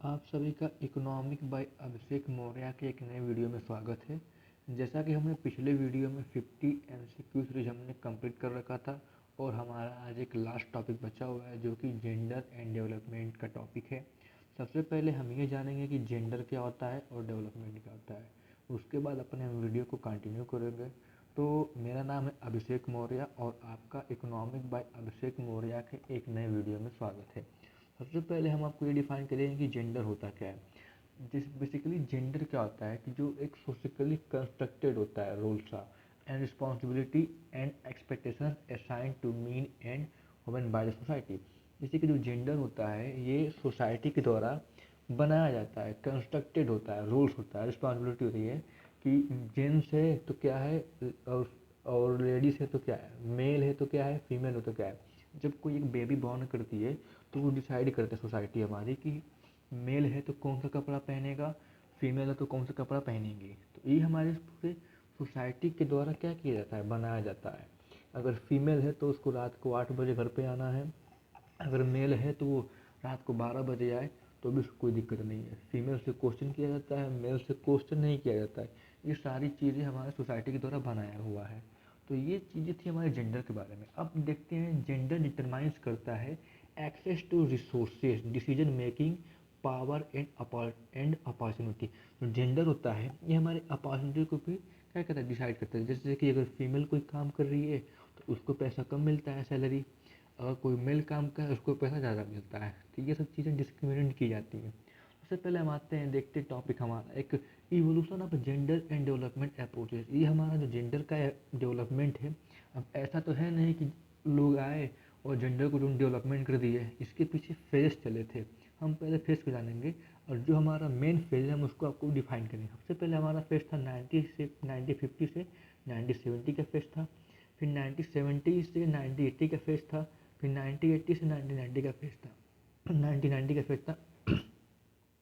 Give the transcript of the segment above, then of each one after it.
आप सभी का इकोनॉमिक बाय अभिषेक मौर्य के एक नए वीडियो में स्वागत है। जैसा कि हमने पिछले वीडियो में 50 एमसीक्यू सीरीज हमने कंप्लीट कर रखा था और हमारा आज एक लास्ट टॉपिक बचा हुआ है जो कि जेंडर एंड डेवलपमेंट का टॉपिक है। सबसे पहले हम ये जानेंगे कि जेंडर क्या होता है और डेवलपमेंट क्या होता है। उसके बाद अपने वीडियो को कंटिन्यू करेंगे। तो मेरा नाम है अभिषेक मौर्य और आपका इकोनॉमिक बाय अभिषेक मौर्य के एक नए वीडियो में स्वागत है। सबसे पहले हम आपको ये डिफाइन करेंगे कि जेंडर होता क्या है। जिस बेसिकली जेंडर क्या होता है कि जो एक सोशली कंस्ट्रक्टेड होता है रोल सा and responsibility and expectation assigned to men and women by the society. जैसे कि जो जेंडर होता है ये सोसाइटी के द्वारा बनाया जाता है, कंस्ट्रक्टेड होता है, रूल्स होता है, रिस्पॉन्सिबिलिटी होती है कि जेंट्स है तो क्या है और लेडीज़ है तो क्या है, मेल है तो क्या है, फीमेल हो तो क्या है। जब कोई एक बेबी बॉर्न करती है तो वो डिसाइड करते हैं सोसाइटी हमारी कि मेल है तो कौन सा कपड़ा पहनेगा, फीमेल है तो कौन सा कपड़ा पहनेंगी। तो ये हमारे पूरे सोसाइटी के द्वारा क्या किया जाता है, बनाया जाता है। अगर फीमेल है तो उसको रात को 8 बजे घर पे आना है, अगर मेल है तो वो रात को 12 बजे आए तो भी उसको कोई दिक्कत नहीं है। फीमेल से क्वेश्चन किया जाता है, मेल से क्वेश्चन नहीं किया जाता है। ये सारी चीज़ें हमारे सोसाइटी के द्वारा बनाया हुआ है। तो ये चीज़ें थी हमारे जेंडर के बारे में। अब देखते हैं जेंडर डिटरमाइंस करता है access to resources, decision making power and opportunity. जो जेंडर होता है ये हमारे अपॉर्चुनिटी को भी क्या कहता है, डिसाइड करता है। जैसे कि अगर फीमेल कोई काम कर रही है तो उसको पैसा कम मिलता है, सैलरी। अगर कोई मेल काम का है उसको पैसा ज़्यादा मिलता है। तो ये सब चीज़ें डिस्क्रिमिनेट की जाती हैं। सबसे पहले हम आते हैं, देखते टॉपिक हमारा एक evolution of gender and development approaches. ये हमारा जो जेंडर का डेवलपमेंट है, अब ऐसा तो है नहीं कि लोग आए और जेंडर को जो डेवलपमेंट कर दिए, इसके पीछे फेज चले थे। हम पहले फेज को जानेंगे और जो हमारा मेन फेज है हम उसको आपको डिफाइन करेंगे। सबसे पहले हमारा फेज था 1950 से 1970 का फेज था। फिर 1970 से 1980 का फेज था। फिर 1980 से 1990 का फेज था 1990 का फेज था।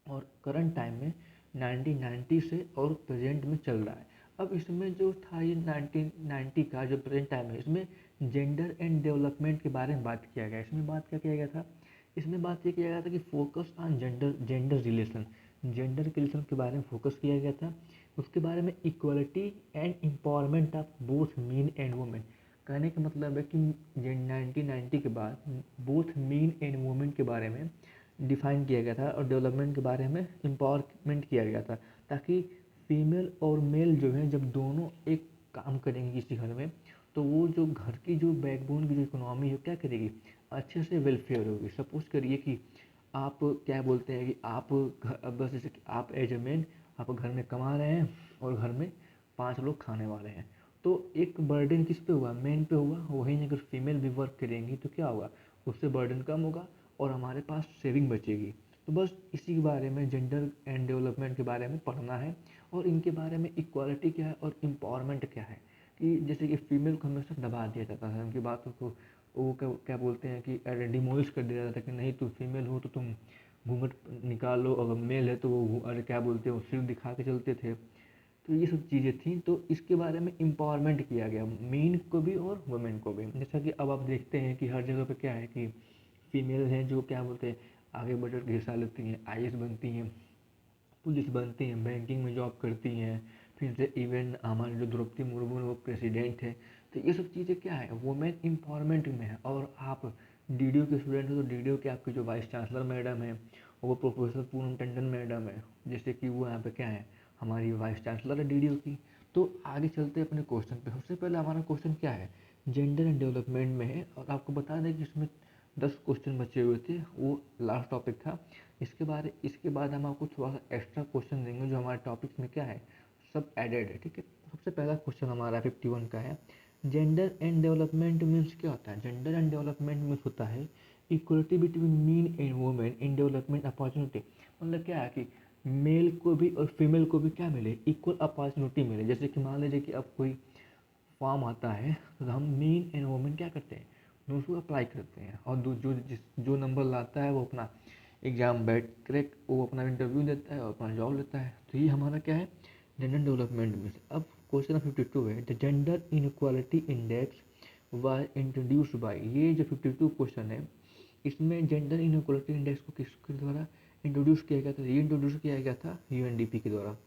और करंट टाइम में 1990 से और प्रेजेंट में चल रहा है। अब इसमें जो था ये 1990 का जो प्रेजेंट टाइम है, इसमें जेंडर एंड डेवलपमेंट के बारे में बात किया गया। इसमें बात क्या किया गया था, इसमें बात ये किया गया था कि focus on gender relation, gender के रिलेशन के बारे में फोकस किया गया था। उसके बारे में equality and empowerment of both men and women. कहने का मतलब है कि 1990 के बाद बोथ मेन एंड वुमेन के बारे में डिफाइन किया गया था और डेवलपमेंट के बारे में एम्पावरमेंट किया गया था, ताकि फीमेल और मेल जो है जब दोनों एक काम करेंगे किसी घर में तो वो जो घर की जो बैकबोन की जो इकोनॉमी है क्या करेगी, अच्छे से वेलफेयर होगी। सपोज करिए कि आप क्या बोलते हैं कि आप अब बस जैसे कि आप एज ए मैन आप घर में कमा रहे हैं और घर में 5 लोग खाने वाले हैं, तो एक बर्डन किस पे हुआ, मेन पे हुआ। वहीं अगर फीमेल भी वर्क करेंगी तो क्या होगा, उससे बर्डन कम होगा और हमारे पास सेविंग बचेगी। तो बस इसी के बारे में जेंडर एंड डेवलपमेंट के बारे में पढ़ना है और इनके बारे में इक्वालिटी क्या है और एम्पावरमेंट क्या है। कि जैसे कि फीमेल को हमेशा दबा दिया जाता है, उनकी बातों को वो क्या क्या बोलते हैं कि डिमोलिश कर दिया जाता है कि नहीं तुम फीमेल हो तो तुम घूंघट निकाल लो, अगर मेल है तो वो अरे क्या बोलते हैं वो सिर दिखा के चलते थे। तो ये सब चीज़ें थी, तो इसके बारे में एम्पावरमेंट किया गया मेन को भी और वुमेन को भी। जैसा कि अब आप देखते हैं कि हर जगह पे क्या है कि फीमेल हैं जो क्या बोलते हैं आगे बढ़ के हिस्सा लेती हैं, आईएएस बनती हैं, पुलिस बनती हैं, बैंकिंग में जॉब करती हैं। फिर से इवन हमारे जो द्रौपदी मुर्मू है वो प्रेसिडेंट है। तो ये सब चीज़ें क्या है, वुमेन एम्पावरमेंट में है। और आप डीडीयू के स्टूडेंट हो तो डीडीयू के आपके जो वाइस चांसलर मैडम है वो प्रोफेसर पूनम टंडन मैडम है, जैसे कि वो यहाँ पे क्या है हमारी वाइस चांसलर है डीडीयू की। तो आगे चलते हैं अपने क्वेश्चन पे। सबसे पहले हमारा क्वेश्चन क्या है, जेंडर एंड डेवलपमेंट में है। और आपको बता दें कि इसमें 10 क्वेश्चन बचे हुए थे, वो लास्ट टॉपिक था। इसके बाद हम आपको थोड़ा सा एक्स्ट्रा क्वेश्चन देंगे जो हमारे टॉपिक्स में क्या है सब एडेड है, ठीक है। सबसे पहला क्वेश्चन हमारा 51 का है, जेंडर एंड डेवलपमेंट मीन्स क्या होता है। जेंडर एंड डेवलपमेंट मीन्स होता है equality between main and women in development opportunity. मतलब क्या है कि मेल को भी और फीमेल को भी क्या मिले, इक्वल अपॉर्चुनिटी मिले। जैसे कि मान लीजिए कि अब कोई फॉर्म आता है तो हम मेन एंड वुमेन क्या करते हैं, दोनों अप्लाई करते हैं और जो नंबर लाता है वो अपना एग्ज़ाम बैठ क्रैक वो अपना इंटरव्यू देता है और अपना जॉब लेता है। तो ये हमारा क्या है, जेंडर डेवलपमेंट में। अब क्वेश्चन 52 है, the gender inequality index was introduced by. ये जो 52 क्वेश्चन है इसमें जेंडर इनक्वालिटी इंडेक्स को किसके द्वारा इंट्रोड्यूस किया गया था, री-इंट्रोड्यूस किया गया था यूएनडीपी के द्वारा।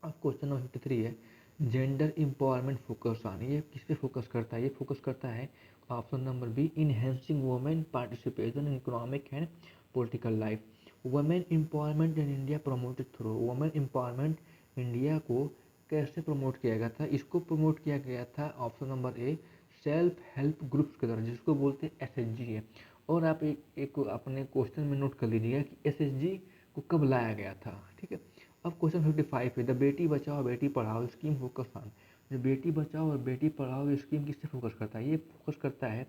अब क्वेश्चन नंबर 53 है जेंडर एम्पावरमेंट फोकस ऑन, ये किस पे फोकस करता है? ये फोकस करता है option number B, enhancing women participation in economic and political life. Women empowerment in India promoted through, women empowerment India को कैसे प्रमोट किया गया था? इसको प्रमोट किया गया था ऑप्शन नंबर ए, सेल्फ हेल्प ग्रुप्स के द्वारा, जिसको बोलते हैं एसएचजी है। और आप एक अपने क्वेश्चन में नोट कर लीजिएगा कि एसएचजी को कब लाया गया था, ठीक है। अब क्वेश्चन 55 है the Beti Bachao Beti Padhao scheme focus on, जो बेटी बचाओ और बेटी पढ़ाओ स्कीम किससे फोकस करता है? ये फोकस करता है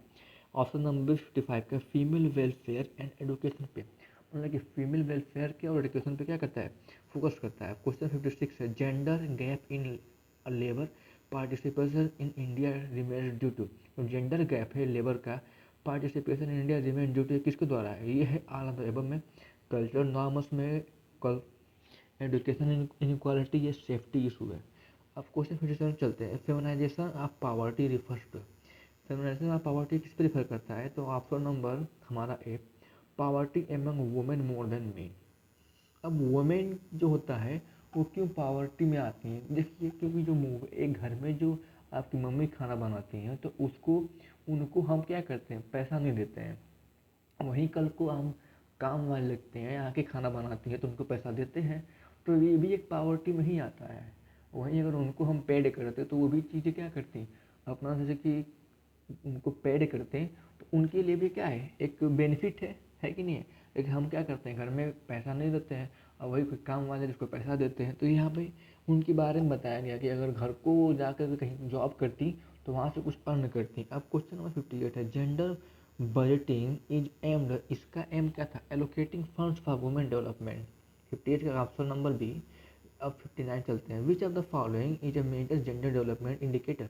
ऑप्शन नंबर 55 का फीमेल वेलफेयर एंड एडुकेशन पे, मतलब कि फीमेल वेलफेयर के और एडुकेशन पे क्या करता है? फोकस करता है। क्वेश्चन 56 है gender gap in labour participation in India remains due to, gender gap है लेबर का participation in India remains due to किसके द्वारा है? ये है ऑल ऑफ द एबव में, कल्चरल नॉर्म्स में, एडुकेशन इनक्वालिटी, ये सेफ्टी इशू है। अब क्वेश्चन 57 चलते हैं, feminisation of poverty refers to, feminisation of poverty किस पे रिफर करता है? तो ऑप्शन नंबर हमारा A, poverty among women more than main. अब वुमेन जो होता है वो क्यों पावर्टी में आती है? देखिए क्योंकि जो एक घर में जो आपकी मम्मी खाना बनाती हैं तो उसको उनको हम क्या करते हैं? पैसा नहीं देते हैं। वहीं कल को हम काम वाले लगते हैं, आके खाना बनाती है तो उनको पैसा देते हैं, तो ये भी एक पावर्टी में ही आता है। वहीं अगर उनको हम पेड करते तो वो भी चीज़ें क्या करती अपना, जैसे कि उनको पेड करते हैं तो उनके लिए भी क्या है? एक बेनिफिट है कि नहीं है? लेकिन हम क्या करते हैं घर में पैसा नहीं देते हैं और वही कोई काम वाले जिसको पैसा देते हैं। तो यहाँ पे उनके बारे में बताया गया कि अगर घर को जाकर कहीं जॉब करती तो वहाँ से कुछ अर्न करती। अब क्वेश्चन नंबर 58 है जेंडर बजटिंग इज एम्ड, इसका एम क्या था? Allocating funds for women development. 58 का ऑप्शन नंबर बी। अब 59 चलते हैं, which of the following is a major gender development indicator,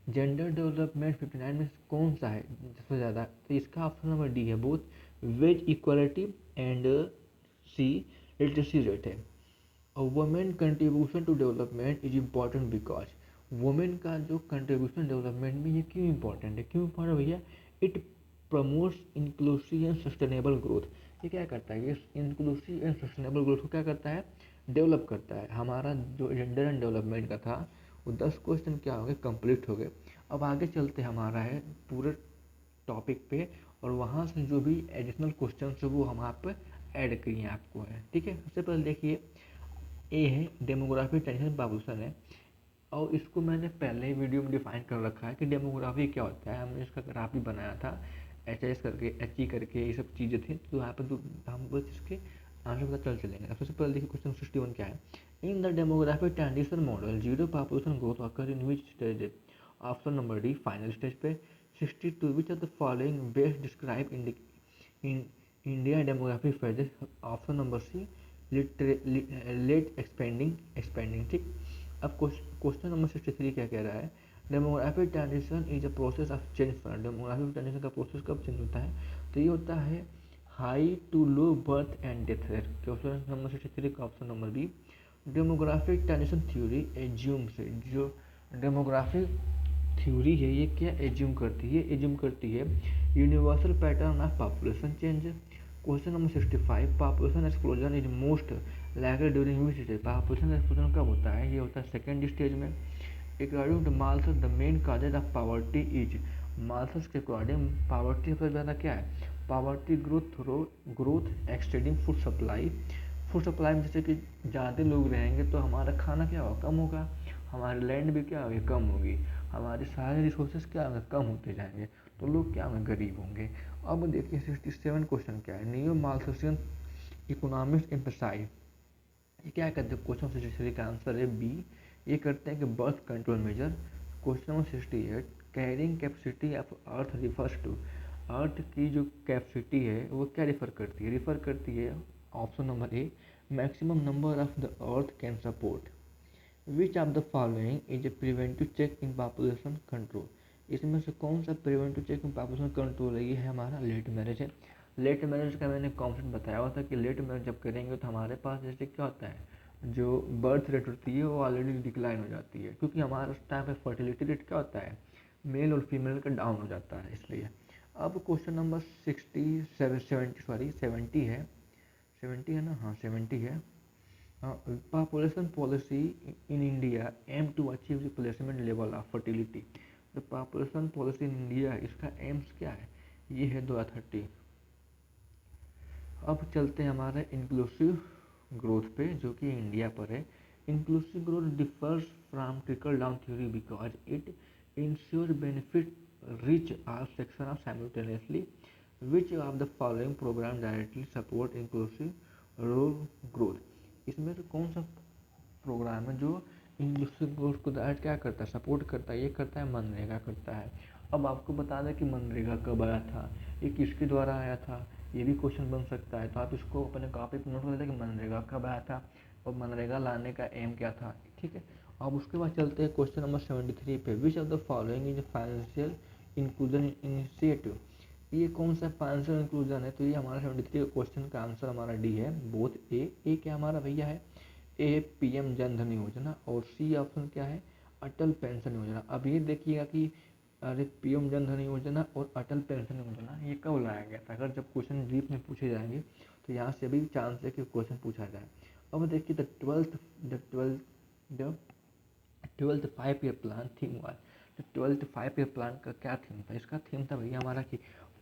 gender development 59 में कौन सा है सबसे ज़्यादा? तो इसका ऑप्शन नंबर डी है, both wage equality and C literacy rate है। और women contribution to development is important because, women का जो कंट्रीब्यूशन डेवलपमेंट में ये क्यों इम्पोर्टेंट है? क्यों इम्पोर्टेंट भैया? It promotes inclusive and sustainable growth, ये क्या करता है? ये इंक्लूसिव एंड सस्टेनेबल ग्रोथ को क्या करता है? डेवलप करता है। हमारा जो जेंडर एंड डेवलपमेंट का था वो 10 क्वेश्चन क्या हो गए? कंप्लीट हो गए। अब आगे चलते हमारा है पूरे टॉपिक पे, और वहाँ से जो भी एडिशनल क्वेश्चन है वो हम आप ऐड किए हैं आपको है, ठीक है। सबसे पहले देखिए ए है डेमोग्राफी टेंशन पॉपुलेशन है, और इसको मैंने पहले ही वीडियो में डिफाइन कर रखा है कि डेमोग्राफी क्या होता है। हमने इसका ग्राफ भी बनाया था, एच एस करके, एच ई करके, ये सब चीज़ें थी। तो यहाँ पर हम बस इसके आंसर पता चल चलेंगे। सबसे पहले देखिए क्वेश्चन 61 क्या है, in the demographic transition model zero population growth occur in which stage? Option number D final stage पे। 62 which of the following best describe in India demographic phases? Option number C late expanding, ठीक। अब question number 63 क्या कह रहा है, demographic transition is a process of change for, demographic transition का process कब change होता है? तो ये होता है high to low birth and death rate. Question number 63 का option number B. Demographic transition theory assume से, जो डेमोग्राफिक थ्योरी है ये क्या एज्यूम करती है? एज्यूम करती है universal pattern of population change. Question number 65 population explosion is most likely during which stage? Population explosion कब होता है? ये होता है सेकेंड स्टेज में। According to Malthus the main causes of poverty is, Malthus के अकॉर्डिंग पॉवर्टी सबसे ज़्यादा क्या है? Poverty growth extending food supply, food supply में जैसे कि ज़्यादा लोग रहेंगे तो हमारा खाना क्या होगा? कम होगा, हमारी लैंड भी क्या होगी? कम होगी, हमारे सारे रिसोर्सेज क्या होंगे? कम होते जाएंगे, तो लोग क्या होंगे? गरीब होंगे। अब देखिए 67 क्वेश्चन क्या है, नियो माल्थसियन इकोनॉमिक्स एम्फसाइज, ये क्या करते हैं? क्वेश्चन 63 का आंसर है बी, ये करते हैं कि birth control measure. Question number 68 carrying capacity of earth refers to, earth की जो कैपेसिटी है वो क्या रिफर करती है? रिफर करती है option number A maximum number of the earth can support. Which of the following is a preventive check in population control, इसमें से कौन सा preventive check in population control है? ये है हमारा लेट मैरिज है। लेट मैरिज का मैंने कॉन्सेप्ट बताया हुआ था कि लेट मैरिज जब करेंगे तो हमारे पास जैसे क्या होता है, जो बर्थ रेट होती है वो ऑलरेडी डिक्लाइन हो जाती है, क्योंकि हमारा उस टाइम पे फर्टिलिटी रेट क्या होता है? मेल और फीमेल का डाउन हो जाता है, इसलिए। अब क्वेश्चन नंबर 70 है 70 है ना, हाँ 70 है। Population policy in India aim to achieve replacement level of fertility. The population policy in India, इसका एम्स क्या है, ये है 2030। अब चलते हैं हमारे इंक्लूसिव ग्रोथ पे, जो कि इंडिया पर है। Inclusive growth differs from trickle down theory because it ensure benefit reach all section of simultaneously. Which of the following programme directly support inclusive rural growth. इसमें से कौन सा प्रोग्राम है जो इंक्लूसिव ग्रोथ को डायरेक्ट क्या करता है, सपोर्ट करता है? ये करता है मनरेगा करता है। अब आपको बता दें कि मनरेगा कब आया था, ये किसके द्वारा आया था, ये भी क्वेश्चन बन सकता है। तो आप इसको अपने कॉपी पर नोट कर लेते कि मनरेगा कब आया था और मनरेगा लाने का एम क्या था, ठीक है। अब उसके बाद चलते हैं क्वेश्चन नंबर 73 पे। विच of the following is financial inclusion initiative. ये कौन सा फाइनेंशियल इंक्लूजन है? तो ये हमारा 73 क्वेश्चन का आंसर हमारा डी है, बोथ ए क्या हमारा भैया है, ए है पीएम जन धन योजना और सी ऑप्शन क्या है, अटल पेंशन योजना। अब ये देखिएगा कि अरे पीएम जन धन योजना और अटल पेंशन योजना ये कब लाया गया था? अगर जब क्वेश्चन डीप में पूछे जाएंगे तो यहाँ से भी चांस है कि क्वेश्चन पूछा जाए। अब देखिए the twelfth 5 year plan theme was. तो 12th 5 ईयर प्लान का क्या थीम था? इसका थीम था भैया हमारा कि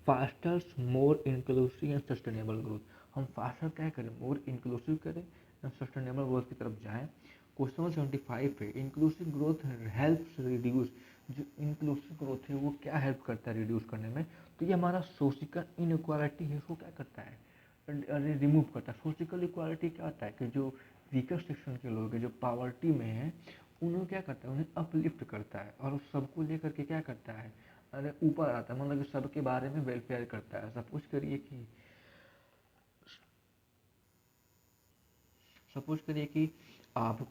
faster more inclusive and sustainable growth. हम फास्टर क्या करें, मोर इंक्लूसिव करें एंड सस्टेनेबल ग्रोथ की तरफ जाएं। क्वेश्चन नंबर 75 है, इंक्लूसिव ग्रोथ हेल्प्स रिड्यूस। जो इंक्लूसिव ग्रोथ है वो क्या हेल्प करता है रिड्यूस करने में? तो ये हमारा सोशिकल इनइक्वालिटी है उसको क्या करता है, अरे रिमूव करता है। सोशिकल इक्वालिटी क्या होता है कि जो वीकर सेक्शन के लोग हैं, जो पावर्टी में हैं, उन्हें क्या करता है, उन्हें अपलिफ्ट करता है और सबको लेकर के क्या करता है, अरे ऊपर आता है, मतलब कि सबके बारे में वेलफेयर करता है। सपोज करिए कि आप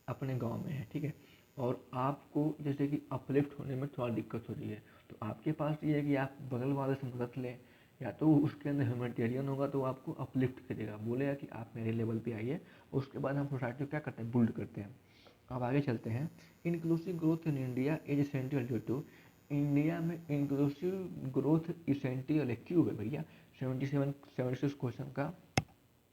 अपने गांव में हैं, ठीक है, और आपको जैसे कि अपलिफ्ट होने में थोड़ा दिक्कत हो रही है, तो आपके पास ये है कि आप बगल वाले से मदद लें, या तो उसके अंदर ह्यूमैनिटेरियन होगा तो आपको अपलिफ्ट करेगा, बोलेगा कि आप मेरे लेवल पे आइए। उसके बाद हम सोसाइटी को क्या करते हैं, बिल्ड करते हैं। अब आगे चलते हैं। Inclusive growth in India is essential due to. India में इंक्लूसिव ग्रोथ इसेंशियल है, क्यों है भैया? 76 क्वेश्चन का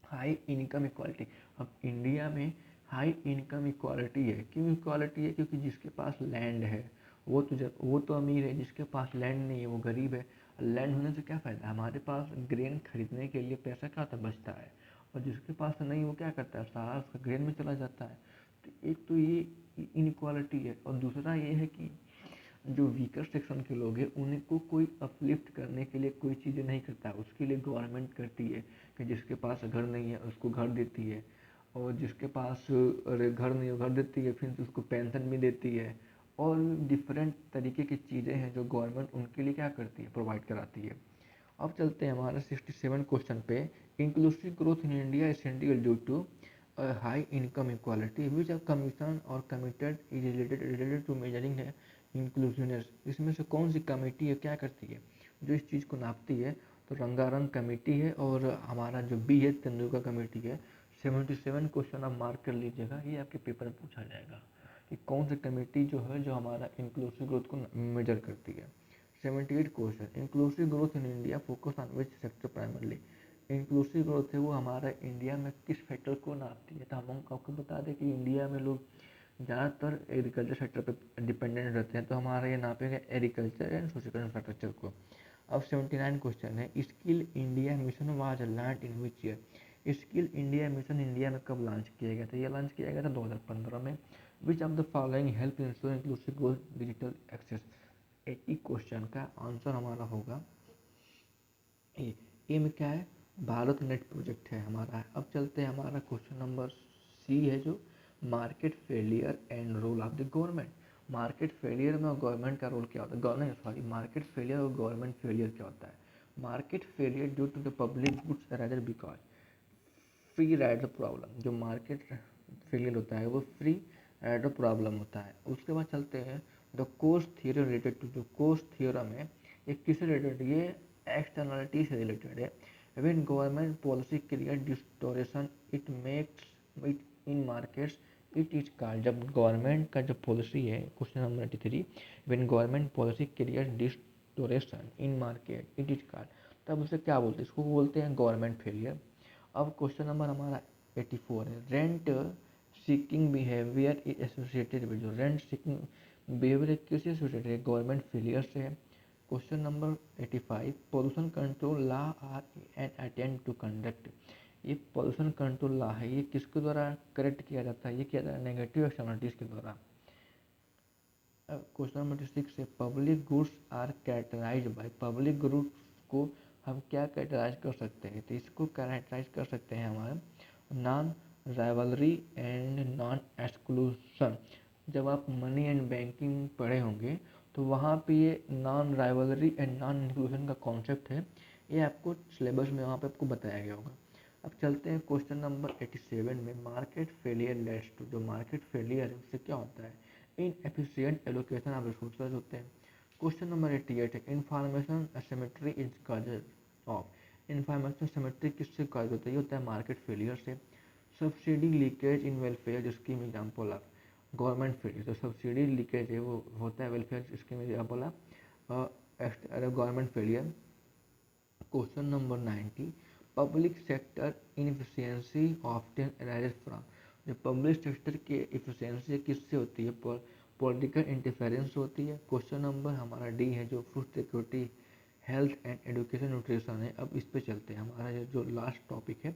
हाई इनकम इक्वालिटी। अब इंडिया में हाई इनकम इक्वालिटी है, क्यों इक्वालिटी है? क्योंकि जिसके पास लैंड है वो तो अमीर है, जिसके पास लैंड नहीं है वो गरीब है। लैंड होने से क्या फ़ायदा, हमारे पास ग्रेन खरीदने के लिए पैसा क्या होता है, बचता है, और जिसके पास नहीं वो क्या करता है, सारा उसका ग्रेन में चला जाता है। तो एक तो ये इनइक्वालिटी है, और दूसरा ये है कि जो वीकर सेक्शन के लोग हैं उनको कोई अपलिफ्ट करने के लिए कोई चीज़ें नहीं करता है, उसके लिए गवर्नमेंट करती है कि जिसके पास घर नहीं है उसको घर देती है, और जिसके पास अरे घर नहीं है घर देती है, फिर उसको पेंशन भी देती है, और डिफरेंट तरीके की चीज़ें हैं जो गवर्नमेंट उनके लिए क्या करती है, प्रोवाइड कराती है। अब चलते हैं हमारे 67 क्वेश्चन पे। Inclusive growth in India essential due to high income equality which are commission और committed is related to measuring है इंक्लूसिवनेस। इसमें से कौन सी कमेटी है, क्या करती है, जो इस चीज़ को नापती है? तो रंगारंग कमेटी है, और हमारा जो बी है तेंदुलकर कमेटी है। 77 क्वेश्चन आप मार्क कर लीजिएगा, ये आपके पेपर में पूछा जाएगा कि कौन सी कमेटी जो है जो हमारा इंक्लूसिव ग्रोथ को मेजर करती है। 78 question, inclusive growth in India focus on which sector primarily. Inclusive growth है वो हमारा इंडिया में किस फैक्टर को नापती है? तो हम आपको बता दें कि इंडिया में लोग ज़्यादातर एग्रीकल्चर सेक्टर पर डिपेंडेंट रहते हैं, तो हमारा ये नापेगा एग्रीकल्चर एंड सोशल इंफ्रास्ट्रक्चर को। अब 79 क्वेश्चन है, skill India mission was launch in which year. Skill India mission India में कब लॉन्च किया गया था? ये लॉन्च किया गया था 2015 में। Which of the following help ensure inclusive growth digital access. 80 question का आंसर हमारा होगा ए में क्या है, भारत नेट प्रोजेक्ट है हमारा। अब चलते हैं हमारा क्वेश्चन नंबर सी है जो market failure and role of the government. Market failure में और गवर्नमेंट का रोल क्या होता है, गवर्नमेंट सॉरी मार्केट फेलियर और गवर्नमेंट फेलियर क्या होता है? Market failure due to the public goods rather because free rider problem. जो मार्केट फेलियर होता है वो फ्री राइडर प्रॉब्लम होता है। उसके बाद चलते हैं the Coase theorem related to. जो कोस्ट थियरम है ये किससे रिलेटेड, ये एक्सटर्नलिटी से रिलेटेड है। When government policy create distortion it makes it in markets it is called. जब गवर्नमेंट का जो पॉलिसी है, question number 93, when government policy create distortion in market it is called, तब उसे क्या बोलते हैं, इसको बोलते हैं गवर्नमेंट फेलियर। अब क्वेश्चन नंबर हमारा 84 है, rent seeking behaviour is associated with, जो रेंट सीकिंग बिहेवियर किससे एसोसिएटेड है, गवर्नमेंट फेलियर से है। Question number 85, pollution control law are an attempt to conduct, ये पोल्यूशन कंट्रोल लॉ है, ये किसके द्वारा करेक्ट किया जाता है, ये किया जाता है नेगेटिव एक्सटर्नलिटीज के द्वारा। क्वेश्चन नंबर 6 है, public goods are characterised by, public goods को हम क्या कैरेक्टराइज कर सकते हैं, तो इसको कैरेक्टराइज कर सकते हैं हमारे non rivalry and non exclusion. जब आप मनी एंड बैंकिंग पढ़े होंगे तो वहाँ पे ये non rivalry and non inclusion का कॉन्सेप्ट है, ये आपको सिलेबस में वहाँ पे आपको बताया गया होगा। अब चलते हैं क्वेश्चन नंबर 87 में, मार्केट फेलियर लेड्स टू, जो मार्केट फेलियर है उससे क्या होता है, इन एफिशिएंट एलोकेशन ऑफ रिसोर्सेज होते हैं। क्वेश्चन नंबर 88 है, information asymmetry is causes of, information asymmetry किससे कॉज होता है, ये होता है मार्केट फेलियर से। Subsidy leakage in welfare scheme example of government failure, तो सब्सिडी लीकेज है वो होता है welfare scheme example of government failure. Question number 90, public sector inefficiency often arises from, जो पब्लिक सेक्टर की इफिशियंसी किससे होती है, पॉलिटिकल इंटरफेरेंस होती है। क्वेश्चन नंबर हमारा डी है जो food security health and education nutrition है। अब इस पे चलते हैं, हमारा जो लास्ट टॉपिक है,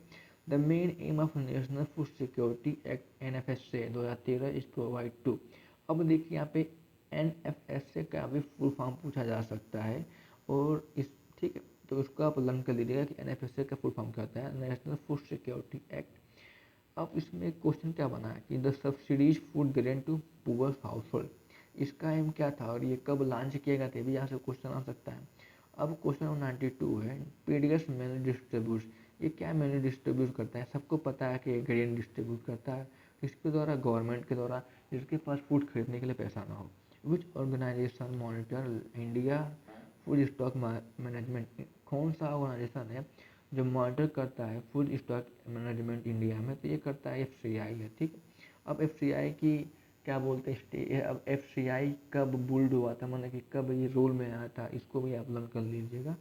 the main aim of national food security act NFSA 2013 is provide to. अब देखिए यहाँ पे NFSA का भी फुल फॉर्म पूछा जा सकता है, और इस ठीक है तो उसको आप लर्न कर लीजिएगा कि NFSA का फुल फॉर्म क्या होता है, नेशनल फूड सिक्योरिटी एक्ट। अब इसमें क्वेश्चन क्या बना है कि the subsidies food grain to poor household, इसका एम क्या था और ये कब लॉन्च किया गया था, भी यहाँ से क्वेश्चन आ सकता है। अब क्वेश्चन नंबर 92 है, पीडीएस मेनू डिस्ट्रीब्यूट, ये क्या मेनू डिस्ट्रीब्यूट करता है, सबको पता है कि ग्रेन डिस्ट्रीब्यूट करता है किसके द्वारा, गवर्नमेंट के द्वारा, जिसके पास फूड खरीदने के लिए पैसा ना हो। Which organisation monitor India food stock management, कौन सा ऑर्गेनाइजेशन है जो मॉनिटर करता है फूड स्टॉक मैनेजमेंट इंडिया में, तो ये करता है FCI है, ठीक। अब FCI की क्या बोलते हैं, अब FCI कब बुल्ड हुआ था, मतलब कि कब ये रोल में आया था, इसको भी आप लर्न कर लीजिएगा।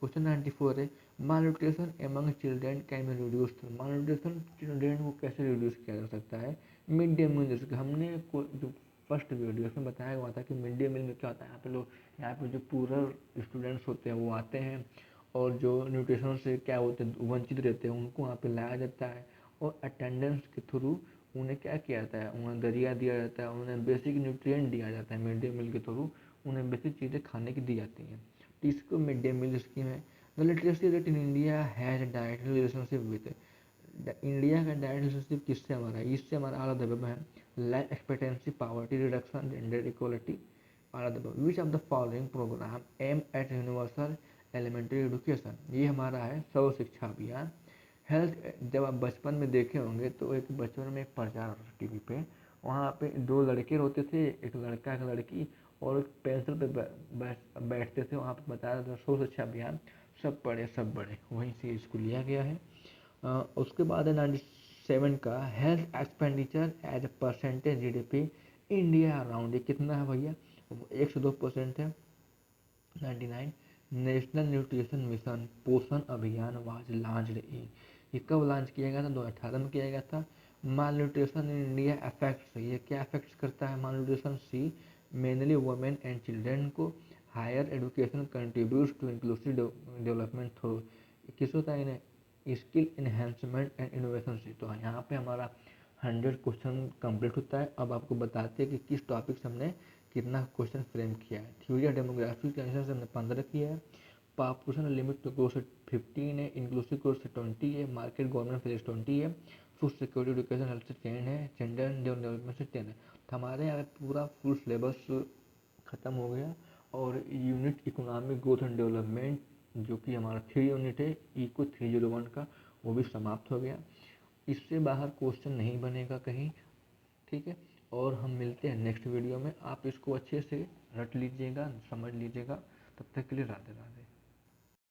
क्वेश्चन 94 है, malnutrition among children can be reduce, malnutrition children को कैसे रिड्यूस किया जा सकता है, मिड डे मील, जैसे हमने जो फर्स्ट वीडियो में बताया हुआ था कि मिड डे मील में क्या होता है, यहाँ पे जो पूरर स्टूडेंट्स होते हैं वो आते हैं और जो न्यूट्रिशन से क्या होते हैं वंचित रहते हैं उनको वहाँ पे लाया जाता है, और अटेंडेंस के थ्रू उन्हें क्या किया जाता है, उन्हें दरिया दिया जाता है, उन्हें बेसिक न्यूट्रिएंट दिया जाता है, मिड डे मील के थ्रू उन्हें बेसिक चीज़ें खाने की दी जाती हैं, तो इसको मिड डे मील स्कीम है। The literacy rate in India has direct relationship with, India का डायरेक्ट रिलेशनशिप किससे हमारा है, इससे हमारा आला दबा है, life expectancy, poverty reduction, gender equality, आला दबा। Which of the following program aim at universal elementary education, ये हमारा है सर्व शिक्षा अभियान। हेल्थ, जब आप बचपन में देखे होंगे तो एक बचपन में एक प्रचार टीवी पे, वहाँ पे दो लड़के होते थे, एक लड़का एक लड़की, और एक पेंसिल पे बैठते थे, वहाँ पे बताया था सर्व शिक्षा अभियान, सब पढ़े सब बढ़े, वहीं से इसको लिया गया है। उसके बाद है 97 का, health expenditure as a percentage GDP India around, ये कितना है भैया, 102% है। 99, नेशनल न्यूट्रिशन मिशन पोषण अभियान वाज लॉन्च्ड इन, ये कब लॉन्च किया गया था, 2018 में किया गया था। Malnutrition in India affects, ये क्या अफेक्ट्स करता है malnutrition, see mainly women and children को, higher education contributes to inclusive development through, किस होता है इन्हें स्किल इन्हेंसमेंट एंड इनोवेशन से। तो यहाँ पे हमारा 100 क्वेश्चन कंप्लीट होता है। अब आपको बताते हैं कि किस टॉपिक से हमने कितना क्वेश्चन फ्रेम किया है। थ्योरी ऑफ डेमोग्राफी के आंसर से हमने 15 किया है, पॉपुलेशन लिमिट तो ग्रोथ से 15 है, इंक्लूसिव ग्रोथ से 20 है, मार्केट गवर्नमेंट फेज 20 है, फूड सिक्योरिटी एजुकेशन हेल्थ से 10 है, जेंडर डेवलपमेंट से 10 है। तो हमारे यहाँ पूरा फुल सिलेबस ख़त्म हो गया, और unit economic growth and development जो कि हमारा 3 यूनिट है इको 301 का, वो भी समाप्त हो गया। इससे बाहर क्वेश्चन नहीं बनेगा कहीं, ठीक है। और हम मिलते हैं नेक्स्ट वीडियो में, आप इसको अच्छे से रट लीजिएगा, समझ लीजिएगा। तब तक के लिए राधे राधे।